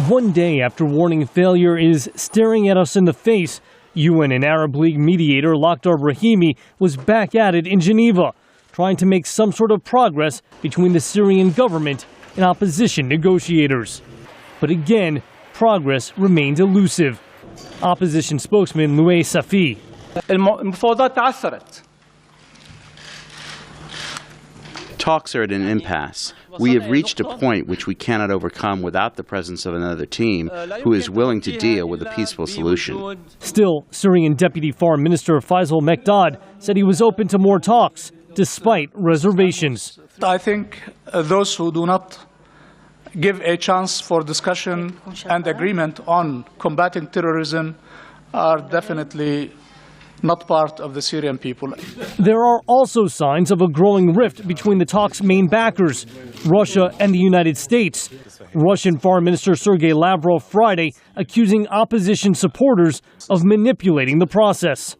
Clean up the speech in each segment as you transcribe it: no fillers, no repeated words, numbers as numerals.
One day after warning failure is staring at us in the face, UN and Arab League mediator Lakhdar Brahimi was back at it in Geneva, trying to make some sort of progress between the Syrian government and opposition negotiators. But again, progress remained elusive. Opposition spokesman Louis Safi. Talks are at an impasse. We have reached a point which we cannot overcome without the presence of another team who is willing to deal with a peaceful solution. Still, Syrian Deputy Foreign Minister Faisal Mekdad said he was open to more talks, despite reservations. I think those who do not give a chance for discussion and agreement on combating terrorism are definitely not part of the Syrian people. There are also signs of a growing rift between the talks' main backers, Russia and the United States. Russian Foreign Minister Sergei Lavrov Friday accusing opposition supporters of manipulating the process.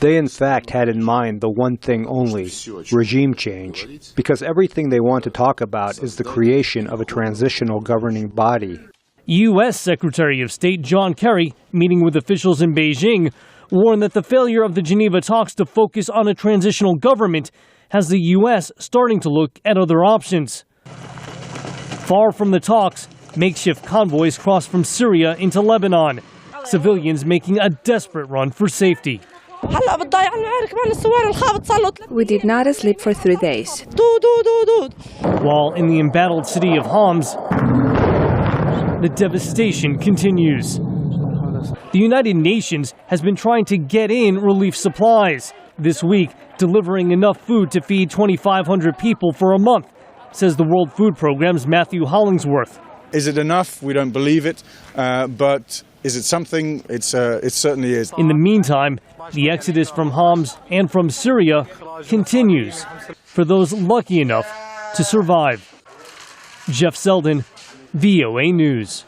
They in fact had in mind the one thing only, regime change, because everything they want to talk about is the creation of a transitional governing body. U.S. Secretary of State John Kerry, meeting with officials in Beijing, warned that the failure of the Geneva talks to focus on a transitional government has the U.S. starting to look at other options. Far from the talks, makeshift convoys cross from Syria into Lebanon, civilians making a desperate run for safety. We did not sleep for 3 days. While in the embattled city of Homs, the devastation continues. The United Nations has been trying to get in relief supplies. This week, delivering enough food to feed 2,500 people for a month, says the World Food Programme's Matthew Hollingsworth. Is it enough? We don't believe it. But is it something? It certainly is. In the meantime, the exodus from Homs and from Syria continues for those lucky enough to survive. Jeff Seldin, VOA News.